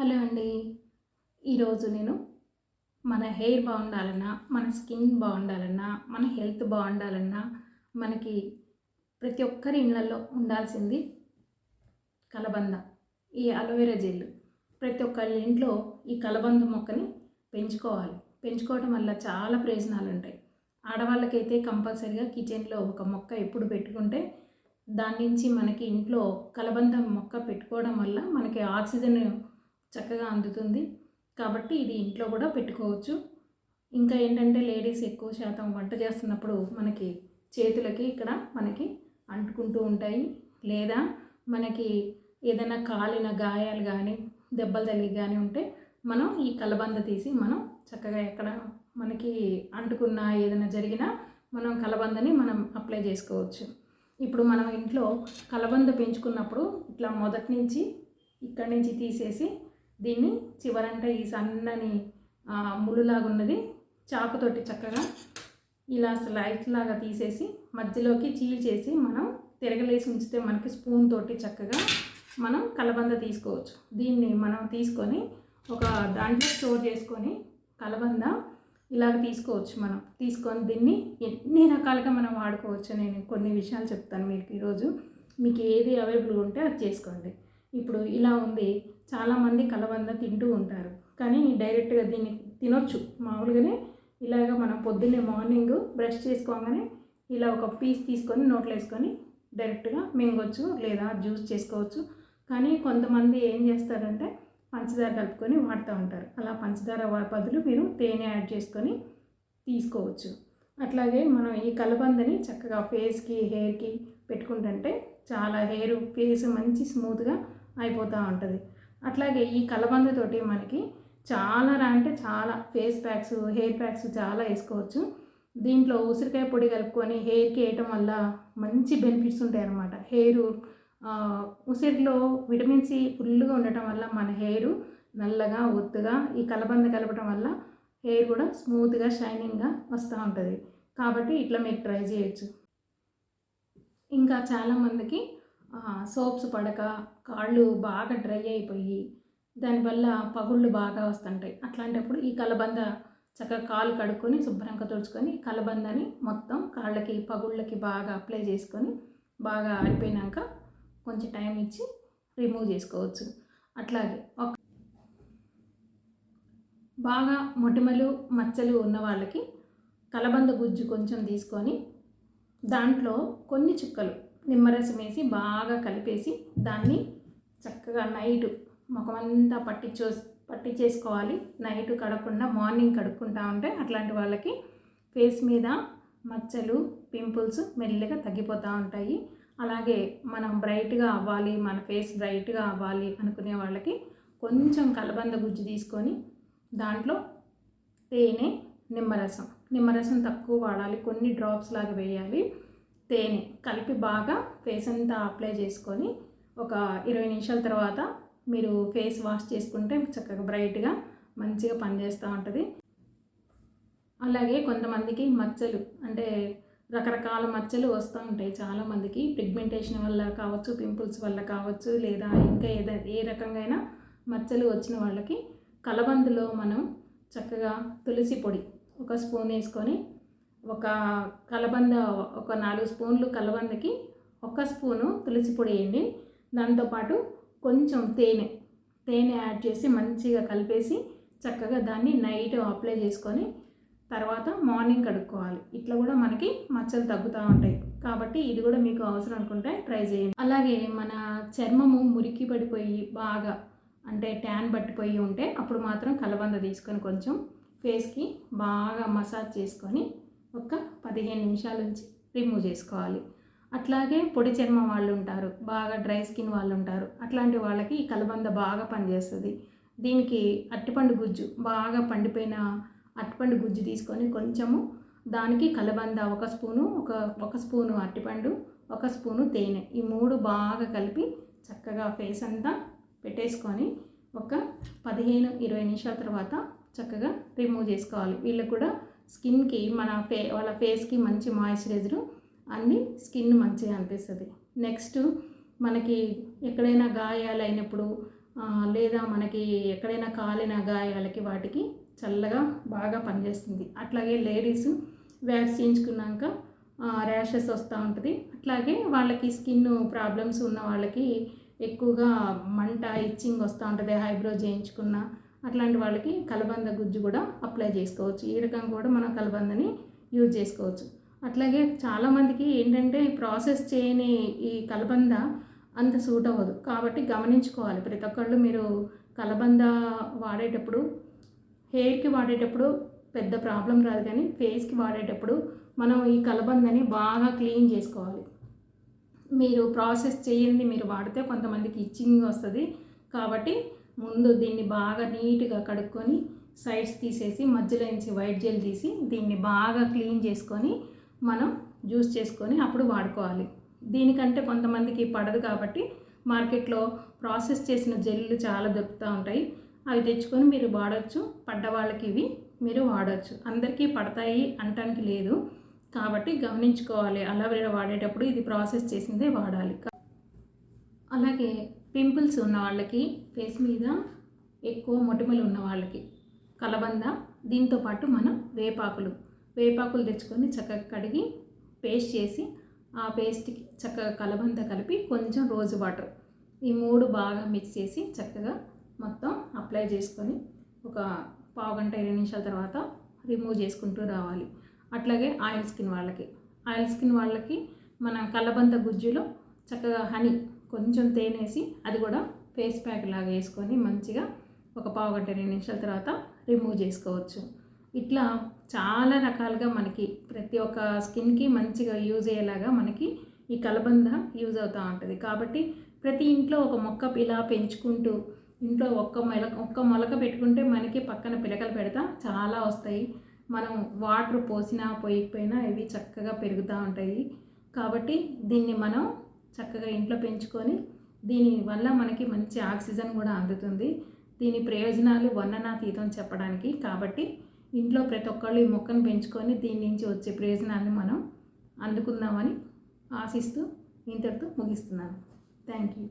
Hello అండి. ఈరోజు నేను మన హెయిర్ బాగుండాలన్నా, మన స్కిన్ బాగుండాలన్నా, మన హెల్త్ బాగుండాలన్నా, మనకి ప్రతి ఒక్కరి ఇళ్ళల్లో ఉండాల్సింది కలబంద. ఈ అలోవెరా జెల్. ప్రతి ఒక్కళ్ళ ఇంట్లో ఈ కలబంద మొక్కని పెంచుకోవాలి. పెంచుకోవడం వల్ల చాలా ప్రయోజనాలు ఉంటాయి. ఆడవాళ్ళకైతే కంపల్సరీగా కిచెన్లో ఒక మొక్క ఎప్పుడు పెట్టుకుంటే దాని నుంచి మనకి ఇంట్లో కలబంద మొక్క పెట్టుకోవడం వల్ల మనకి ఆక్సిజన్ చక్కగా అందుతుంది. కాబట్టి ఇది ఇంట్లో కూడా పెట్టుకోవచ్చు. ఇంకా ఏంటంటే లేడీస్ ఎక్కువ శాతం వంట చేస్తున్నప్పుడు మనకి చేతులకి ఇక్కడ మనకి అంటుకుంటూ ఉంటాయి. లేదా మనకి ఏదైనా కాలిన గాయాలు కానీ దెబ్బలు తగిలి కానీ ఉంటే మనం ఈ కలబంద తీసి మనం చక్కగా ఎక్కడ మనకి అంటుకున్న ఏదైనా జరిగినా మనం కలబందని మనం అప్లై చేసుకోవచ్చు. ఇప్పుడు మనం ఇంట్లో కలబంద పెంచుకున్నప్పుడు ఇట్లా మొదటి నుంచి ఇక్కడి నుంచి తీసేసి దీన్ని చివరంట ఈ సన్నని ముళ్ళులాగా ఉన్నది చాకుతోటి చక్కగా ఇలా స్లైస్ లాగా తీసేసి మధ్యలోకి చీల్చేసి మనం తిరగలేసి ఉంచితే మనకి స్పూన్ తోటి చక్కగా మనం కలబంద తీసుకోవచ్చు. దీన్ని మనం తీసుకొని ఒక దాంట్లో స్టోర్ చేసుకొని కలబంద ఇలాగ తీసుకోవచ్చు. మనం తీసుకొని దీన్ని ఎన్ని రకాలుగా మనం వాడుకోవచ్చు. నేను కొన్ని విషయాలు చెప్తాను మీకు ఈరోజు. మీకు ఏది అవైలబుల్గా ఉంటే అది చేసుకోండి. ఇప్పుడు ఇలా ఉంది, చాలామంది కలబంద తింటూ ఉంటారు, కానీ డైరెక్ట్గా దీన్ని తినొచ్చు. మామూలుగానే ఇలాగ మనం పొద్దున్నే మార్నింగ్ బ్రష్ చేసుకోగానే ఇలా ఒక పీస్ తీసుకొని నోట్లో వేసుకొని డైరెక్ట్గా మింగొచ్చు, లేదా జ్యూస్ చేసుకోవచ్చు. కానీ కొంతమంది ఏం చేస్తారంటే పంచదార కలుపుకొని వాడుతూ ఉంటారు. అలా పంచదార బదులు మీరు తేనె యాడ్ చేసుకొని తీసుకోవచ్చు. అట్లాగే మనం ఈ కలబందని చక్కగా ఫేస్కి హెయిర్కి పెట్టుకుంటుంటే చాలా ఫేస్ మంచి స్మూత్గా అయిపోతూ ఉంటుంది. అట్లాగే ఈ కలబందతోటి మనకి చాలా ఫేస్ ప్యాక్స్, హెయిర్ ప్యాక్స్ చాలా వేసుకోవచ్చు. దీంట్లో ఉసిరికాయ పొడి కలుపుకొని హెయిర్కి వేయటం వల్ల మంచి బెనిఫిట్స్ ఉంటాయి అన్నమాట. ఉసిరిలో విటమిన్ సి ఫుల్గా ఉండటం వల్ల మన హెయిర్ నల్లగా ఒత్తుగా, ఈ కలబంద కలపటం వల్ల హెయిర్ కూడా స్మూత్గా షైనింగ్గా వస్తూ ఉంటుంది. కాబట్టి ఇట్లా మీరు ట్రై చేయొచ్చు. ఇంకా చాలామందికి సోప్స్ పడక కాళ్ళు బాగా డ్రై అయిపోయి దానివల్ల పగుళ్ళు బాగా వస్తుంటాయి. అట్లాంటప్పుడు ఈ కలబంద చక్కగా కాలు కడుక్కొని శుభ్రంగా తుడుచుకొని కలబందని మొత్తం కాళ్ళకి పగుళ్ళకి బాగా అప్లై చేసుకొని బాగా అయిపోయినాక కొంచెం టైం ఇచ్చి రిమూవ్ చేసుకోవచ్చు. అట్లాగే బాగా మొటిమలు మచ్చలు ఉన్న వాళ్ళకి కలబంద గుజ్జు కొంచెం తీసుకొని దాంట్లో కొన్ని చుక్కలు నిమ్మరసం వేసి బాగా కలిపేసి దాన్ని చక్కగా నైట్ ముఖమంతా పట్టించేసుకోవాలి. నైట్ కడగకుండా మార్నింగ్ కడుక్కుంటా ఉంటే అట్లాంటి వాళ్ళకి ఫేస్ మీద మచ్చలు పింపుల్స్ మెల్లిగా తగ్గిపోతూ ఉంటాయి. అలాగే మనం బ్రైట్గా అవ్వాలి, మన ఫేస్ బ్రైట్గా అవ్వాలి అనుకునే వాళ్ళకి కొంచెం కలబంద గుజ్జు తీసుకొని దాంట్లో తేనె, నిమ్మరసం తక్కువ వాడాలి, కొన్ని డ్రాప్స్ లాగా వేయాలి. తేనె కలిపి బాగా ఫేస్ అంతా అప్లై చేసుకొని ఒక 20 నిమిషాల తర్వాత మీరు ఫేస్ వాష్ చేసుకుంటే చక్కగా బ్రైట్గా మంచిగా పనిచేస్తూ ఉంటుంది. అలాగే కొంతమందికి మచ్చలు అంటే రకరకాల మచ్చలు వస్తూ ఉంటాయి. చాలామందికి పిగ్మెంటేషన్ వల్ల కావచ్చు, పింపుల్స్ వల్ల కావచ్చు, లేదా ఇంకా ఏ రకంగా మచ్చలు వచ్చిన వాళ్ళకి కలబందలో మనం చక్కగా తులసి పొడి ఒక స్పూన్ వేసుకొని ఒక 4 స్పూన్లు కలబందకి 1 స్పూను తులసి పొడి వేయండి. దాంతోపాటు కొంచెం తేనె యాడ్ చేసి మంచిగా కలిపేసి చక్కగా దాన్ని నైట్ అప్లై చేసుకొని తర్వాత మార్నింగ్ కడుక్కోవాలి. ఇట్లా కూడా మనకి మచ్చలు తగ్గుతూ ఉంటాయి. కాబట్టి ఇది కూడా మీకు అవసరం అనుకుంటే ట్రై చేయండి. అలాగే మన చర్మము మురికి పడిపోయి బాగా అంటే ట్యాన్ పట్టిపోయి ఉంటే అప్పుడు మాత్రం కలబంద తీసుకొని కొంచెం ఫేస్కి బాగా మసాజ్ చేసుకొని ఒక 15 నిమిషాల నుంచి రిమూవ్ చేసుకోవాలి. అట్లాగే పొడి చర్మం వాళ్ళు ఉంటారు, బాగా డ్రై స్కిన్ వాళ్ళు ఉంటారు. అట్లాంటి వాళ్ళకి ఈ కలబంద బాగా పనిచేస్తుంది. దీనికి అరటిపండు గుజ్జు, బాగా పండిపోయిన అరటిపండు గుజ్జు తీసుకొని కొంచెము దానికి కలబంద 1 స్పూను, ఒక స్పూను అరటిపండు, 1 స్పూను తేనె, ఈ 3 బాగా కలిపి చక్కగా ఫేస్ అంతా పెట్టేసుకొని ఒక 15-20 నిమిషాల తర్వాత చక్కగా రిమూవ్ చేసుకోవాలి. వీళ్ళకి కూడా స్కిన్కి వాళ్ళ ఫేస్కి మంచి మాయిశ్చరైజరు అంది, స్కిన్ మంచిగా అనిపిస్తుంది. నెక్స్ట్ మనకి ఎక్కడైనా గాయాలైనప్పుడు లేదా మనకి ఎక్కడైనా కాలిన గాయాలకి వాటికి చల్లగా బాగా పనిచేస్తుంది. అట్లాగే లేడీస్ వ్యాక్స్ చేయించుకున్నాక ర్యాషెస్ వస్తూ ఉంటుంది. అట్లాగే వాళ్ళకి స్కిన్ ప్రాబ్లమ్స్ ఉన్న వాళ్ళకి ఎక్కువగా మంట ఇచ్చింగ్ వస్తూ ఉంటుంది. ఐబ్రో చేయించుకున్న అట్లాంటి వాళ్ళకి కలబంద గుజ్జు కూడా అప్లై చేసుకోవచ్చు. ఈ రకంగా కూడా మనం కలబందని యూజ్ చేసుకోవచ్చు. అట్లాగే చాలామందికి ఏంటంటే ప్రాసెస్ చేయని ఈ కలబంద అంత సూట్ అవ్వదు. కాబట్టి గమనించుకోవాలి ప్రతి ఒక్కళ్ళు. మీరు కలబంద వాడేటప్పుడు హెయిర్కి వాడేటప్పుడు పెద్ద ప్రాబ్లం రాదు, కానీ ఫేస్కి వాడేటప్పుడు మనం ఈ కలబందని బాగా క్లీన్ చేసుకోవాలి. మీరు ప్రాసెస్ చేయండి మీరు వాడితే కొంతమందికి ఇచ్చింగ్ వస్తుంది. కాబట్టి ముందు దీన్ని బాగా నీట్గా కడుక్కొని సైడ్స్ తీసేసి మధ్యలో నుంచి వైట్ జెల్ తీసి దీన్ని బాగా క్లీన్ చేసుకొని మనం జ్యూస్ చేసుకొని అప్పుడు వాడుకోవాలి. దీనికంటే కొంతమందికి పడదు కాబట్టి మార్కెట్లో ప్రాసెస్ చేసిన జెల్లు చాలా దొరుకుతూ ఉంటాయి. అవి తెచ్చుకొని మీరు వాడచ్చు. పడ్డ వాళ్ళకి ఇవి మీరు వాడచ్చు. అందరికీ పడతాయి అనటానికి లేదు. కాబట్టి గమనించుకోవాలి. అలోవెరా వాడేటప్పుడు ఇది ప్రాసెస్ చేసిందే వాడాలి. అలాగే పింపుల్స్ ఉన్న వాళ్ళకి, ఫేస్ మీద ఎక్కువ మొటిమలు ఉన్న వాళ్ళకి కలబంద, దీంతోపాటు మనం వేపాకులు తెచ్చుకొని చక్కగా కడిగి పేస్ట్ చేసి ఆ పేస్ట్కి చక్కగా కలబంద కలిపి కొంచెం రోజ్ వాటర్ ఈ 3 బాగా మిక్స్ చేసి చక్కగా మొత్తం అప్లై చేసుకొని ఒక పావు గంట 20 నిమిషాల తర్వాత రిమూవ్ చేసుకుంటూ రావాలి. అట్లాగే ఆయిల్ స్కిన్ వాళ్ళకి మన కలబంద గుజ్జులో చక్కగా హనీ కొంచెం తేనేసి అది కూడా ఫేస్ ప్యాక్ లాగా వేసుకొని మంచిగా ఒక పావు గంట 20 నిమిషాల తర్వాత రిమూవ్ చేసుకోవచ్చు. ఇట్లా చాలా రకాలుగా మనకి ప్రతి ఒక్క స్కిన్కి మంచిగా యూజ్ అయ్యేలాగా మనకి ఈ కలబంద యూజ్ అవుతూ ఉంటుంది. కాబట్టి ప్రతి ఇంట్లో ఒక మొక్క ఇలా పెంచుకుంటూ ఇంట్లో ఒక్క మొలక పెట్టుకుంటే మనకి పక్కన పిలకలు పెడతా చాలా వస్తాయి. మనం వాటర్ పోసినా పోయకపోయినా ఇవి చక్కగా పెరుగుతూ ఉంటాయి. కాబట్టి దీన్ని మనం చక్కగా ఇంట్లో పెంచుకొని దీనివల్ల మనకి మంచి ఆక్సిజన్ కూడా అందుతుంది. దీని ప్రయోజనాలు వర్ణనాతీతం చెప్పడానికి. కాబట్టి ఇంట్లో ప్రతి ఒక్కళ్ళు ఈ మొక్కను పెంచుకొని దీని నుంచి వచ్చే ప్రయోజనాన్ని మనం అందుకుందామని ఆశిస్తూ ఇంతటితో ముగిస్తున్నాను. Thank you.